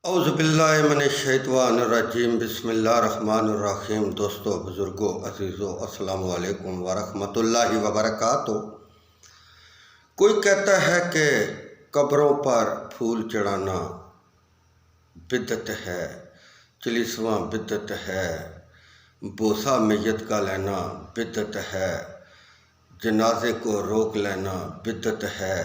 اعوذ باللہ من الشیطان الرجیم بسم اللہ الرحمن الرحیم۔ دوستو، بزرگوں، عزیزوں، السلام علیکم ورحمۃ اللہ وبرکاتہ۔ کوئی کہتا ہے کہ قبروں پر پھول چڑھانا بدعت ہے، 40واں بدعت ہے، بوسہ میت کا لینا بدعت ہے، جنازے کو روک لینا بدعت ہے،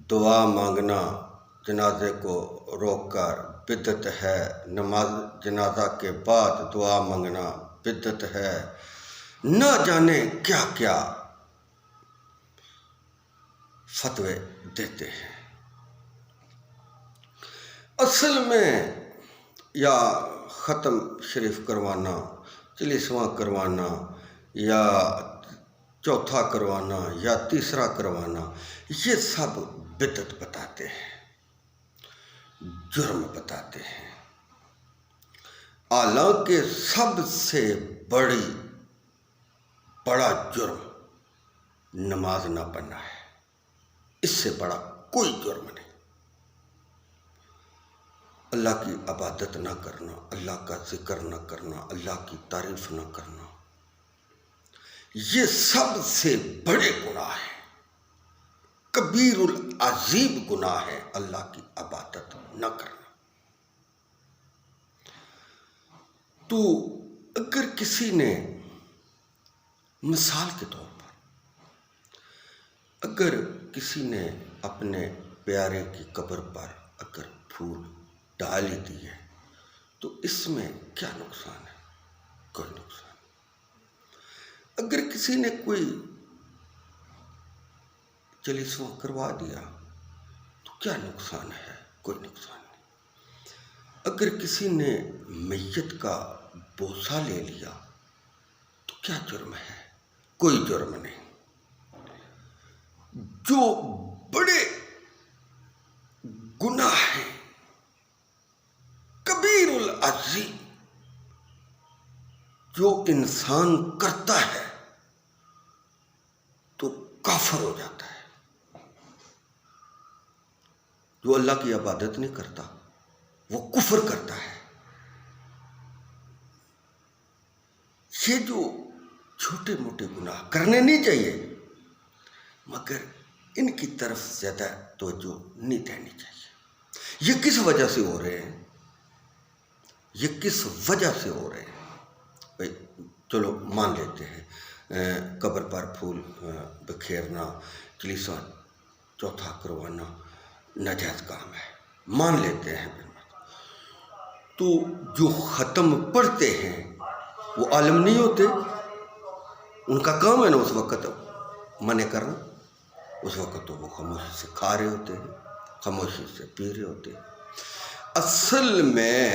دعا مانگنا جنازے کو روک کر بدعت ہے، نماز جنازہ کے بعد دعا مانگنا بدعت ہے، نہ جانے کیا کیا فتوے دیتے ہیں۔ اصل میں یا ختم شریف کروانا، 40واں کروانا یا چوتھا کروانا یا تیسرا کروانا، یہ سب بدعت بتاتے ہیں، جرم بتاتے ہیں۔ حالانکہ سب سے بڑا جرم نماز نہ پڑھنا ہے، اس سے بڑا کوئی جرم نہیں۔ اللہ کی عبادت نہ کرنا، اللہ کا ذکر نہ کرنا، اللہ کی تعریف نہ کرنا، یہ سب سے بڑے گناہ ہیں، کبیر العظیم گناہ ہے اللہ کی عبادت نہ کرنا۔ تو اگر کسی نے مثال کے طور پر اگر کسی نے اپنے پیارے کی قبر پر اگر پھول ڈال ہی دیے تو اس میں کیا نقصان ہے؟ کوئی نقصان نہیں۔ اگر کسی نے کوئی 40واں کروا دیا تو کیا نقصان ہے؟ کوئی نقصان نہیں۔ اگر کسی نے میت کا بوسہ لے لیا تو کیا جرم ہے؟ کوئی جرم نہیں۔ جو بڑے گناہ ہیں، کبیر العظیم، جو انسان کرتا ہے تو کافر ہو جاتا ہے۔ جو اللہ کی عبادت نہیں کرتا وہ کفر کرتا ہے۔ یہ جو چھوٹے موٹے گناہ کرنے نہیں چاہیے، مگر ان کی طرف زیادہ توجہ نہیں دینی چاہیے۔ یہ کس وجہ سے ہو رہے ہیں؟ یہ کس وجہ سے ہو رہے ہیں؟ بھائی چلو مان لیتے ہیں قبر پر پھول بکھیرنا، 40واں چوتھا کروانا ناجائز کام ہے، مان لیتے ہیں۔ تو جو ختم پڑھتے ہیں وہ عالم نہیں ہوتے، ان کا کام ہے نا اس وقت منع کرنا، اس وقت تو وہ خاموشی سے کھا رہے ہوتے ہیں، خاموشی سے پی رہے ہوتے ہیں۔ اصل میں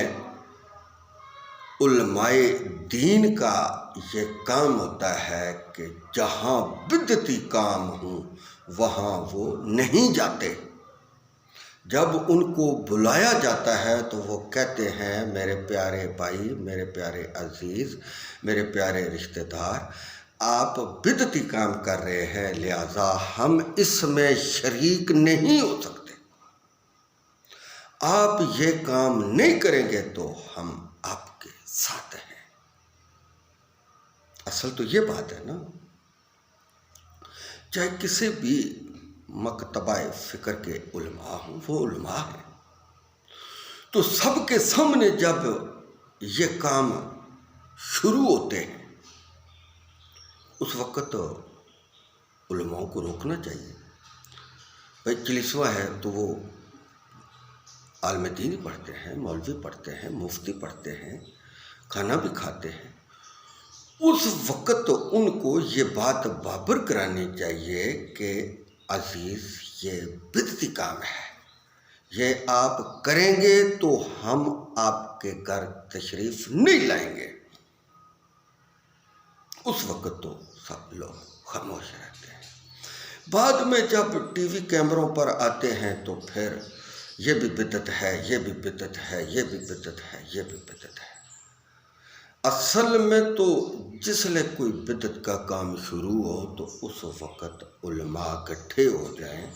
علماء دین کا یہ کام ہوتا ہے کہ جہاں بدعتی کام ہوں وہاں وہ نہیں جاتے۔ جب ان کو بلایا جاتا ہے تو وہ کہتے ہیں میرے پیارے بھائی، میرے پیارے عزیز، میرے پیارے رشتہ دار، آپ بدعتی کام کر رہے ہیں، لہذا ہم اس میں شریک نہیں ہو سکتے۔ آپ یہ کام نہیں کریں گے تو ہم آپ کے ساتھ ہیں۔ اصل تو یہ بات ہے نا۔ چاہے کسی بھی مکتبہ فکر کے علماء ہوں، وہ علماء ہیں، تو سب کے سامنے جب یہ کام شروع ہوتے ہیں اس وقت علماء کو روکنا چاہیے۔ بھائی 40واں ہے تو وہ عالم دین پڑھتے ہیں، مولوی پڑھتے ہیں، مفتی پڑھتے ہیں، کھانا بھی کھاتے ہیں، اس وقت ان کو یہ بات بابر کرانی چاہیے کہ عزیز یہ بدعتی کام ہے، یہ آپ کریں گے تو ہم آپ کے گھر تشریف نہیں لائیں گے۔ اس وقت تو سب لوگ خاموش رہتے ہیں۔ بعد میں جب ٹی وی کیمروں پر آتے ہیں تو پھر یہ بھی بدعت ہے، یہ بھی بدعت ہے، یہ بھی بدعت ہے، یہ بھی بدعت ہے۔ اصل میں تو جس لئے کوئی بدعت کا کام شروع ہو تو اس وقت علماء اکٹھے ہو جائیں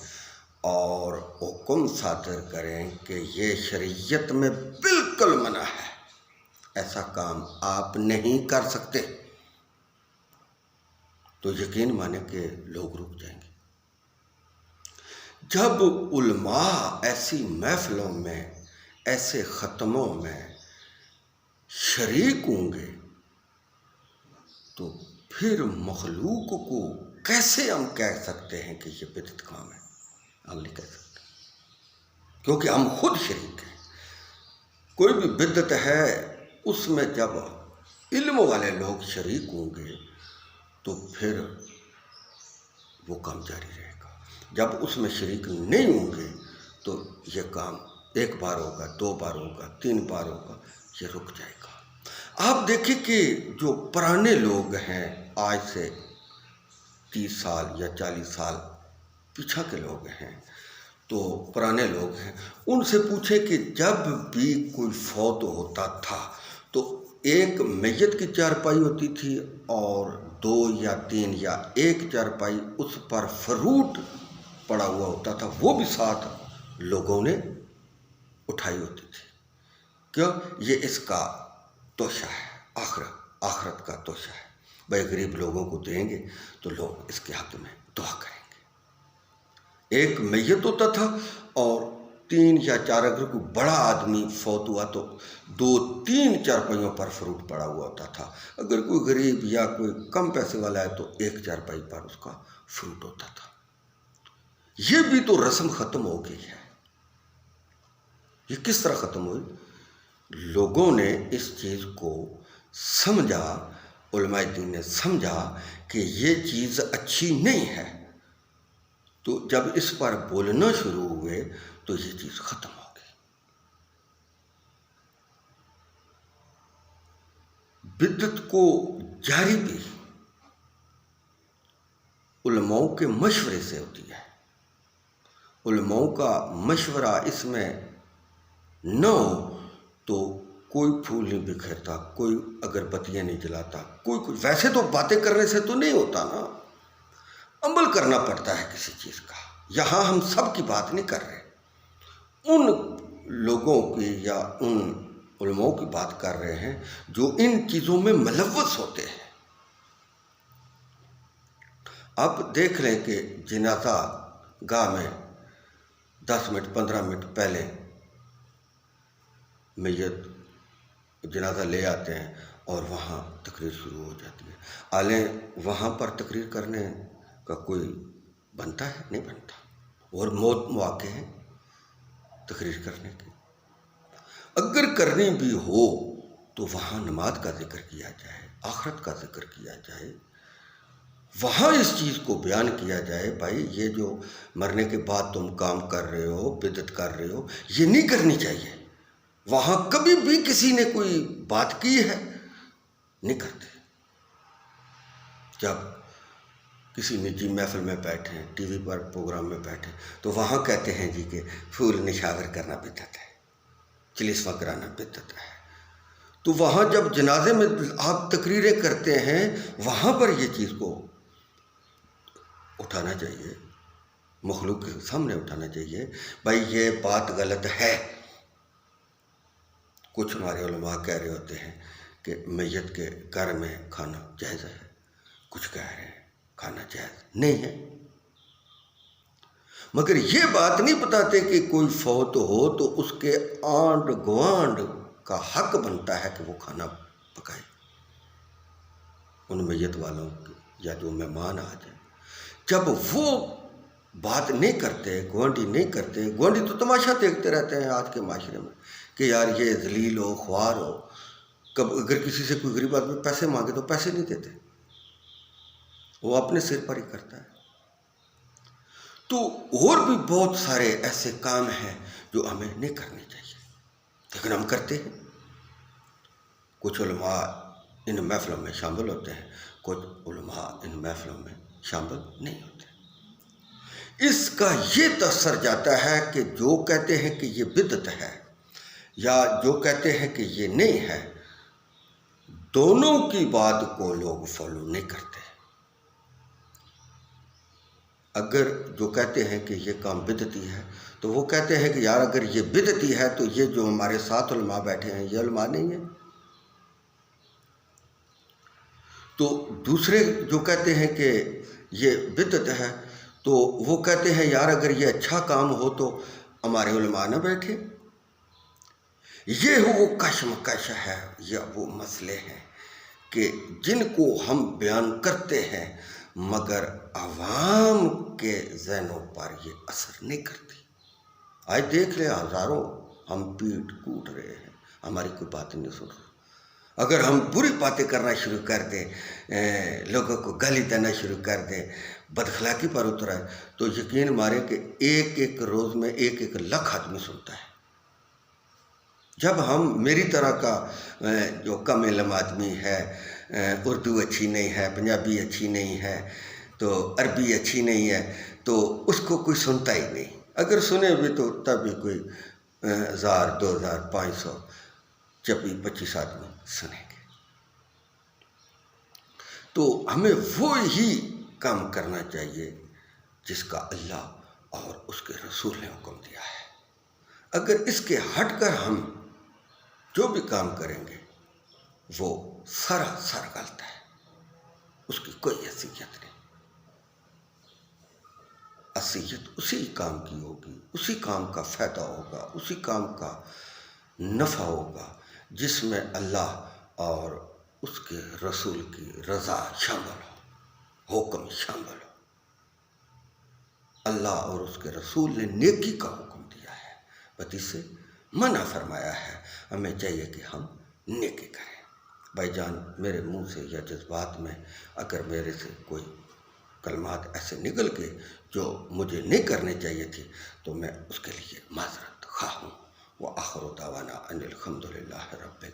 اور حکم صادر کریں کہ یہ شریعت میں بالکل منع ہے، ایسا کام آپ نہیں کر سکتے، تو یقین مانے کہ لوگ رک جائیں گے۔ جب علماء ایسی محفلوں میں، ایسے ختموں میں شریک ہوں گے تو پھر مخلوق کو کیسے ہم کہہ سکتے ہیں کہ یہ بدعت کام ہے؟ ہم نہیں کہہ سکتے، کیونکہ ہم خود شریک ہیں۔ کوئی بھی بدعت ہے اس میں جب علم والے لوگ شریک ہوں گے تو پھر وہ کام جاری رہے گا۔ جب اس میں شریک نہیں ہوں گے تو یہ کام ایک بار ہوگا، 2 بار ہوگا، 3 بار ہوگا، یہ رک جائے گا۔ آپ دیکھیں کہ جو پرانے لوگ ہیں، آج سے 30 سال یا 40 سال پیچھا کے لوگ ہیں، تو پرانے لوگ ہیں، ان سے پوچھیں کہ جب بھی کوئی فوت ہوتا تھا تو ایک میت کی چارپائی ہوتی تھی اور 2 یا 3 یا 1 چارپائی اس پر فروٹ پڑا ہوا ہوتا تھا، وہ بھی ساتھ لوگوں نے اٹھائی ہوتی تھی۔ کیوں؟ یہ اس کا توشہ ہے، آخرت کا توشہ ہے۔ بھائی غریب لوگوں کو دیں گے تو لوگ اس کے حق میں دعا کریں گے۔ ایک میت ہوتا تھا اور 3 یا 4، اگر کوئی بڑا آدمی فوت ہوا تو 2-3 چارپائیوں پر فروٹ پڑا ہوا ہوتا تھا۔ اگر کوئی غریب یا کوئی کم پیسے والا ہے تو 1 چارپائی پر اس کا فروٹ ہوتا تھا۔ یہ بھی تو رسم ختم ہو گئی ہے۔ یہ کس طرح ختم ہوئی؟ لوگوں نے اس چیز کو سمجھا، علماء دین نے سمجھا کہ یہ چیز اچھی نہیں ہے، تو جب اس پر بولنا شروع ہوئے تو یہ چیز ختم ہو گئی۔ بدعت کو جاری بھی علماء کے مشورے سے ہوتی ہے۔ علماء کا مشورہ اس میں نہ ہو تو کوئی پھول نہیں بکھیرتا، کوئی اگربتیاں نہیں جلاتا، کوئی ویسے تو باتیں کرنے سے تو نہیں ہوتا نا، عمل کرنا پڑتا ہے کسی چیز کا۔ یہاں ہم سب کی بات نہیں کر رہے، ان لوگوں کی یا ان علماء کی بات کر رہے ہیں جو ان چیزوں میں ملوث ہوتے ہیں۔ آپ دیکھ لیں کہ جنازہ گاہ میں 10 منٹ 15 منٹ پہلے میت جنازہ لے آتے ہیں اور وہاں تقریر شروع ہو جاتی ہے۔ حالیں وہاں پر تقریر کرنے کا کوئی بنتا ہے؟ نہیں بنتا، اور موت مواقع ہیں تقریر کرنے کی۔ اگر کرنی بھی ہو تو وہاں نماز کا ذکر کیا جائے، آخرت کا ذکر کیا جائے، وہاں اس چیز کو بیان کیا جائے، بھائی یہ جو مرنے کے بعد تم کام کر رہے ہو، بدعت کر رہے ہو، یہ نہیں کرنی چاہیے۔ وہاں کبھی بھی کسی نے کوئی بات کی ہے؟ نہیں کرتے۔ جب کسی نجی محفل میں بیٹھے، ٹی وی پر پروگرام میں بیٹھے، تو وہاں کہتے ہیں جی کہ پھول نشاور کرنا بدعت ہے، چلیسواں کرانا بدعت ہے۔ تو وہاں جب جنازے میں آپ تقریریں کرتے ہیں، وہاں پر یہ چیز کو اٹھانا چاہیے، مخلوق کے سامنے اٹھانا چاہیے، بھائی یہ بات غلط ہے۔ کچھ ہمارے علماء کہہ رہے ہوتے ہیں کہ میت کے گھر میں کھانا جائز ہے، کچھ کہہ رہے ہیں کھانا جائز نہیں ہے، مگر یہ بات نہیں بتاتے کہ کوئی فوت ہو تو اس کے آنڈ گوانڈ کا حق بنتا ہے کہ وہ کھانا پکائے ان میت والوں کے، یا جو مہمان آ جائے۔ جب وہ بات نہیں کرتے، گوانڈی نہیں کرتے، گوانڈی تو تماشا دیکھتے رہتے ہیں آج کے معاشرے میں کہ یار یہ ذلیل ہو، خوار ہو۔ اگر کسی سے کوئی غریب آدمی پیسے مانگے تو پیسے نہیں دیتے، وہ اپنے سر پر ہی کرتا ہے۔ تو اور بھی بہت سارے ایسے کام ہیں جو ہمیں نہیں کرنے چاہیے، لیکن ہم کرتے ہیں۔ کچھ علماء ان محفلوں میں شامل ہوتے ہیں، کچھ علماء ان محفلوں میں شامل نہیں ہوتے۔ اس کا یہ تاثر جاتا ہے کہ جو کہتے ہیں کہ یہ بدعت ہے یا جو کہتے ہیں کہ یہ نہیں ہے، دونوں کی بات کو لوگ فالو نہیں کرتے۔ اگر جو کہتے ہیں کہ یہ کام بدعتی ہے تو وہ کہتے ہیں کہ یار اگر یہ بدعتی ہے تو یہ جو ہمارے ساتھ علماء بیٹھے ہیں یہ علماء نہیں ہیں. تو دوسرے جو کہتے ہیں کہ یہ بدعت ہے تو وہ کہتے ہیں یار اگر یہ اچھا کام ہو تو ہمارے علماء نہ بیٹھے. یہ وہ کشمکش ہے، یہ وہ مسئلے ہیں کہ جن کو ہم بیان کرتے ہیں مگر عوام کے ذہنوں پر یہ اثر نہیں کرتی. آج دیکھ لیں ہزاروں ہم پیٹ کوٹ رہے ہیں، ہماری کوئی بات نہیں سن رہا. اگر ہم بری باتیں کرنا شروع کر دیں، لوگوں کو گالی دینا شروع کر دیں، بداخلاقی پر اترائے تو یقین مارے کہ ایک ایک روز میں 1,00,000 آدمی سنتا ہے. جب ہم میری طرح کا جو کم علم آدمی ہے، اردو اچھی نہیں ہے، پنجابی اچھی نہیں ہے، تو عربی اچھی نہیں ہے، تو اس کو کوئی سنتا ہی نہیں. اگر سنے بھی تو تب بھی کوئی 1000 2000 500 25 آدمی سنیں گے. تو ہمیں وہی کام کرنا چاہیے جس کا اللہ اور اس کے رسول نے حکم دیا ہے. اگر اس کے ہٹ کر ہم جو بھی کام کریں گے وہ سراسر غلط ہے، اس کی کوئی حیثیت نہیں. حیثیت اسی کام کی ہوگی، اسی کام کا فائدہ ہوگا، اسی کام کا نفع ہوگا جس میں اللہ اور اس کے رسول کی رضا شامل ہو، حکم شامل ہو. اللہ اور اس کے رسول نے نیکی کا حکم دیا ہے، بدی سے منع فرمایا ہے. ہمیں چاہیے کہ ہم نیکی کریں. بھائی جان، میرے منہ سے یا جذبات میں اگر میرے سے کوئی کلمات ایسے نکل کے جو مجھے نہیں کرنے چاہیے تھی تو میں اس کے لیے معذرت خواہ ہوں. وآخر دعوانا ان الحمد للہ رب العالمین.